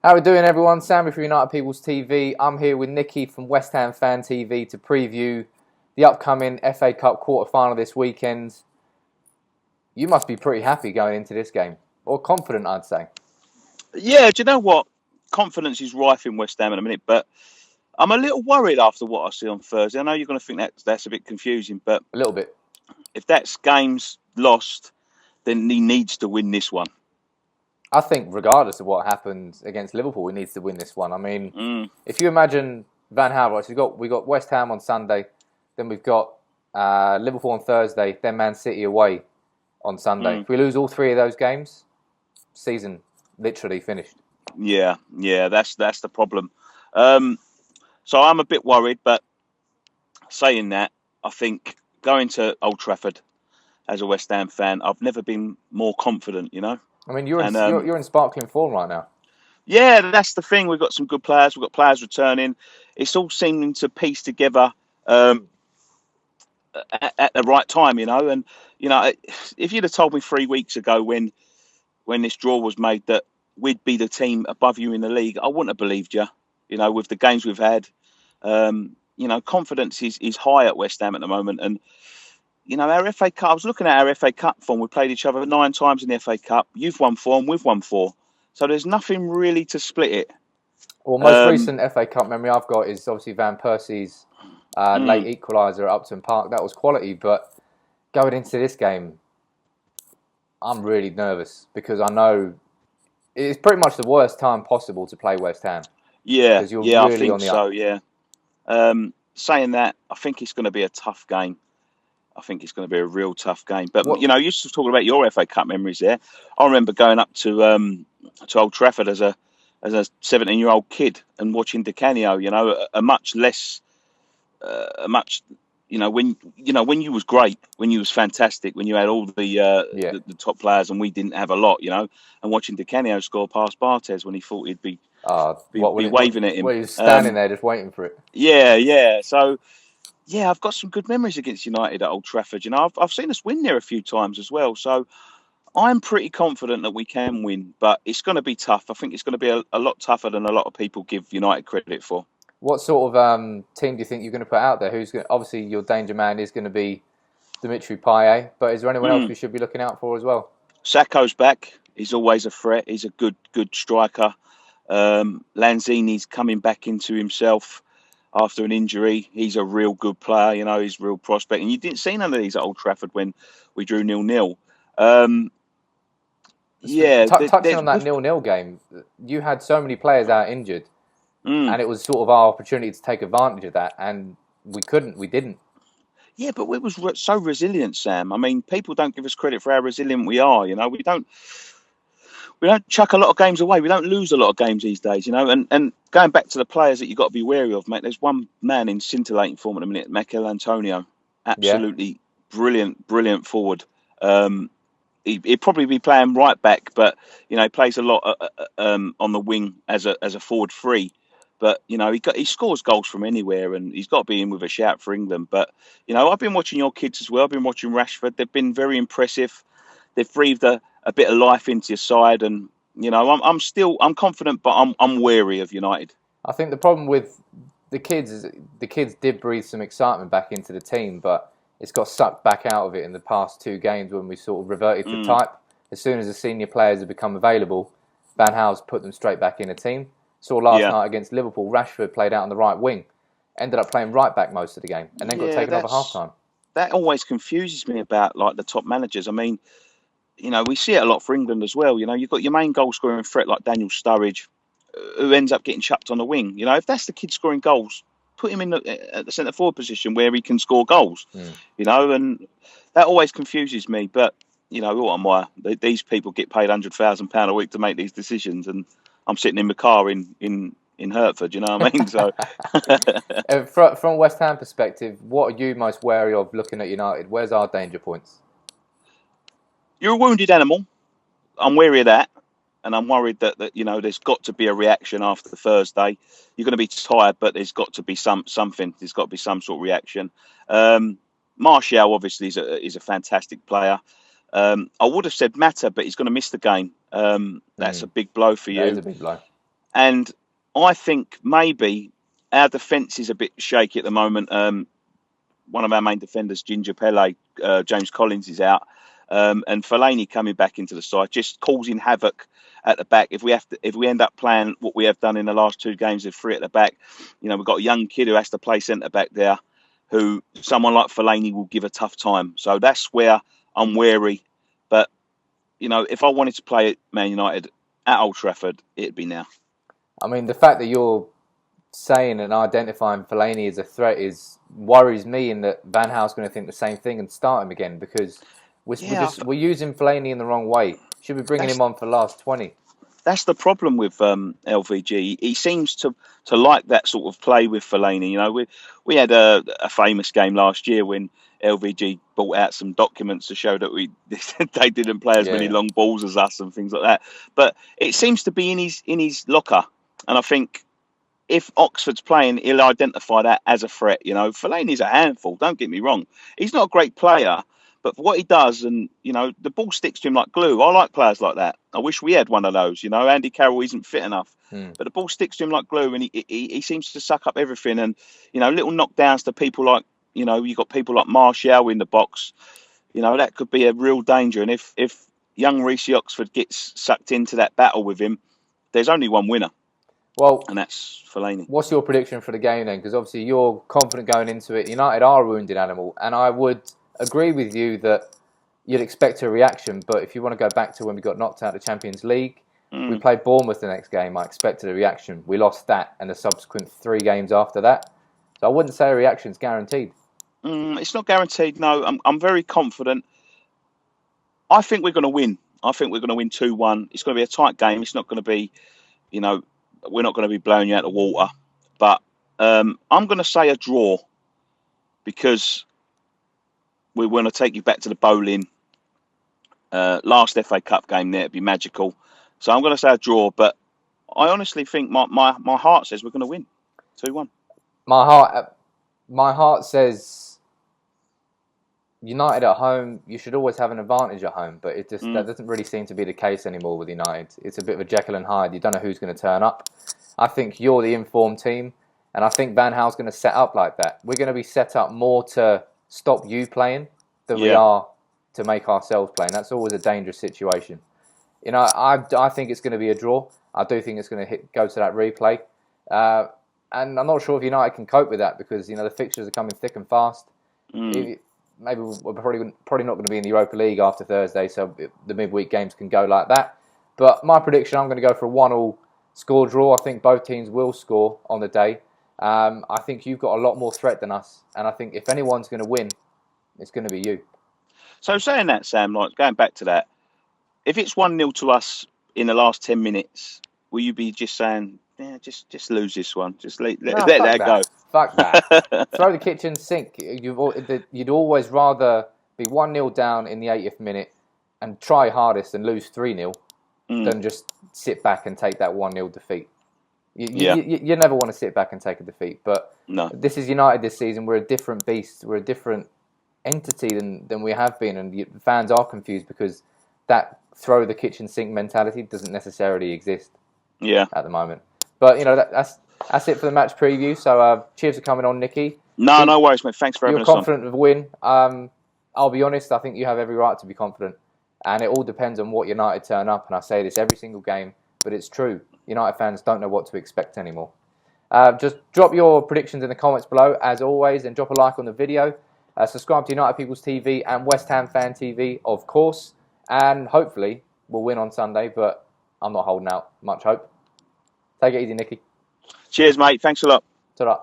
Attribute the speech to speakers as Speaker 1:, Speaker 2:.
Speaker 1: How are we doing, everyone? Sammy from United People's TV. I'm here with Nicky from West Ham FanTV to preview the upcoming FA Cup quarter-final this weekend. You must be pretty happy going into this game, or confident, I'd say.
Speaker 2: Yeah, do you know what? Confidence is rife in West Ham in a minute, but I'm a little worried after what I see on Thursday. I know you're going to think that's a bit confusing, but
Speaker 1: A little bit.
Speaker 2: if that game's lost, then he needs to win this one.
Speaker 1: I think regardless of what happens against Liverpool, he needs to win this one. I mean, if you imagine Van Gaal, we got West Ham on Sunday, then we've got Liverpool on Thursday, then Man City away on Sunday. If we lose all three of those games, season literally finished.
Speaker 2: Yeah, that's the problem. So I'm a bit worried, but saying that, I think going to Old Trafford as a West Ham fan, I've never been more confident, you know.
Speaker 1: I mean, you're in sparkling form right now.
Speaker 2: Yeah, that's the thing. We've got some good players. We've got players returning. It's all seeming to piece together at the right time, you know. And you know, if you'd have told me 3 weeks ago when this draw was made that we'd be the team above you in the league, I wouldn't have believed you. You know, with the games we've had, you know, confidence is high at West Ham at the moment. And you know, our FA Cup, I was looking at our FA Cup form. We played each other 9 times in the FA Cup. You've won 4 and we've won 4. So there's nothing really to split it.
Speaker 1: Well, most recent FA Cup memory I've got is obviously Van Persie's late equaliser at Upton Park. That was quality. But going into this game, I'm really nervous because I know it's pretty much the worst time possible to play West Ham.
Speaker 2: Yeah,
Speaker 1: really
Speaker 2: I think
Speaker 1: on the
Speaker 2: so,
Speaker 1: up.
Speaker 2: yeah. Saying that, I think it's going to be a tough game. I think it's going to be a real tough game. But, you know, you're talking about your FA Cup memories there. I remember going up to Old Trafford as a 17-year-old kid and watching Di Canio, you know, when you was great, when you was fantastic, when you had all the top players and we didn't have a lot, you know, and watching Di Canio score past Barthez when he thought he'd be waving at him.
Speaker 1: Well, he was standing there just waiting for it.
Speaker 2: Yeah. So, yeah, I've got some good memories against United at Old Trafford. You know, I've seen us win there a few times as well. So I'm pretty confident that we can win, but it's going to be tough. I think it's going to be a lot tougher than a lot of people give United credit for.
Speaker 1: What sort of team do you think you're going to put out there? Obviously, your danger man is going to be Dimitri Payet, but is there anyone else we should be looking out for as well?
Speaker 2: Sakho's back. He's always a threat. He's a good striker. Lanzini's coming back into himself after an injury. He's a real good player, you know, he's a real prospect. And you didn't see none of these at Old Trafford when we drew 0-0.
Speaker 1: Touching on that 0-0 game, you had so many players out injured, and it was sort of our opportunity to take advantage of that, and we didn't.
Speaker 2: Yeah, but we was so resilient, Sam. I mean, people don't give us credit for how resilient we are, you know. We don't chuck a lot of games away. We don't lose a lot of games these days, you know. And going back to the players that you've got to be wary of, mate, there's one man in scintillating form at the minute, Mikel Antonio. Absolutely brilliant forward. He'd probably be playing right back, but, you know, he plays a lot on the wing as a forward free. But, you know, he scores goals from anywhere and he's got to be in with a shout for England. But, you know, I've been watching your kids as well. I've been watching Rashford. They've been very impressive. They've breathed a bit of life into your side, and you know I'm confident, but I'm wary of United.
Speaker 1: I think the problem with the kids is the kids did breathe some excitement back into the team, but it's got sucked back out of it in the past 2 games when we sort of reverted to type. As soon as the senior players have become available, Van Gaal's put them straight back in a team. Saw last night against Liverpool, Rashford played out on the right wing, ended up playing right back most of the game, and then got taken off at half time.
Speaker 2: That always confuses me about like the top managers. I mean, you know, we see it a lot for England as well. You know, you've got your main goal scoring threat like Daniel Sturridge, who ends up getting chucked on the wing. You know, if that's the kid scoring goals, put him in at the centre forward position where he can score goals. You know, and that always confuses me. But you know, what am I? These people get paid £100,000 a week to make these decisions, and I'm sitting in my car in Hertford. You know what I mean? So,
Speaker 1: from a West Ham perspective, what are you most wary of looking at United? Where's our danger points?
Speaker 2: You're a wounded animal. I'm wary of that. And I'm worried that you know, there's got to be a reaction after Thursday. You're going to be tired, but there's got to be something. There's got to be some sort of reaction. Martial, obviously, is a fantastic player. I would have said Mata, but he's going to miss the game. That's a big blow for you.
Speaker 1: That is a big blow.
Speaker 2: And I think maybe our defence is a bit shaky at the moment. One of our main defenders, Ginger Pele, James Collins, is out, and Fellaini coming back into the side, just causing havoc at the back. If we end up playing what we have done in the last 2 games of 3 at the back, we've got a young kid who has to play centre back there, who someone like Fellaini will give a tough time. So that's where I'm wary. But if I wanted to play at Man United at Old Trafford, it'd be now.
Speaker 1: I mean, the fact that you're saying and identifying Fellaini as a threat worries me, in that Van Gaal's going to think the same thing and start him again, because we're using Fellaini in the wrong way. Should be bringing him on for the last 20.
Speaker 2: That's the problem with LVG. He seems to like that sort of play with Fellaini. We had a famous game last year when LVG brought out some documents to show that they didn't play as many long balls as us and things like that. But it seems to be in his locker, and I think if Oxford's playing, he'll identify that as a threat. Fellaini's a handful. Don't get me wrong; he's not a great player, but for what he does, and the ball sticks to him like glue. I like players like that. I wish we had one of those. Andy Carroll isn't fit enough, but the ball sticks to him like glue, and he seems to suck up everything. And little knockdowns to people like you've got people like Martial in the box. That could be a real danger. And if young Reece Oxford gets sucked into that battle with him, there's only one winner.
Speaker 1: Well,
Speaker 2: and that's Fellaini.
Speaker 1: What's your prediction for the game then? Because obviously you're confident going into it. United are a wounded animal, and I would agree with you that you'd expect a reaction. But if you want to go back to when we got knocked out of the Champions League, we played Bournemouth the next game. I expected a reaction. We lost that and the subsequent 3 games after that. So I wouldn't say a reaction's guaranteed.
Speaker 2: It's not guaranteed. No, I'm very confident. I think we're going to win. I think we're going to win 2-1. It's going to be a tight game. It's not going to be, we're not going to be blowing you out of the water. But I'm going to say a draw, because we want to take you back to the bowling. Last FA Cup game there, it'd be magical. So I'm going to say a draw, but I honestly think my heart says we're going to win 2-1.
Speaker 1: My heart says United at home. You should always have an advantage at home, but that doesn't really seem to be the case anymore with United. It's a bit of a Jekyll and Hyde. You don't know who's going to turn up. I think you're the informed team, and I think Van Gaal's going to set up like that. We're going to be set up more to stop you playing than we are to make ourselves play, and that's always a dangerous situation. I think it's going to be a draw. I do think it's going to go to that replay, and I'm not sure if United can cope with that, because the fixtures are coming thick and fast. Maybe we're probably not going to be in the Europa League after Thursday, so the midweek games can go like that. But my prediction, I'm going to go for a 1-1 score draw. I think both teams will score on the day. I think you've got a lot more threat than us, and I think if anyone's going to win, it's going to be you. So
Speaker 2: saying that, Sam, like going back to that, if it's 1-0 to us in the last 10 minutes, will you be just saying, just lose this one, just let that go?
Speaker 1: Fuck that. Throw the kitchen sink. You'd always rather be 1-0 down in the 80th minute and try hardest and lose 3-0 than just sit back and take that 1-0 defeat. You never want to sit back and take a defeat, but this is United this season. We're a different beast. We're a different entity than we have been, and the fans are confused because that throw the kitchen sink mentality doesn't necessarily exist at the moment. But that's it for the match preview. So cheers for coming on, Nicky.
Speaker 2: No worries, mate. Thanks for having us on.
Speaker 1: You're confident of a win. I'll be honest, I think you have every right to be confident, and it all depends on what United turn up. And I say this every single game, but it's true. United fans don't know what to expect anymore. Just drop your predictions in the comments below, as always, and drop a like on the video. Subscribe to United People's TV and West Ham FanTV, of course. And hopefully we'll win on Sunday, but I'm not holding out much hope. Take it easy, Nicky.
Speaker 2: Cheers, mate. Thanks a lot.
Speaker 1: Ta-ra.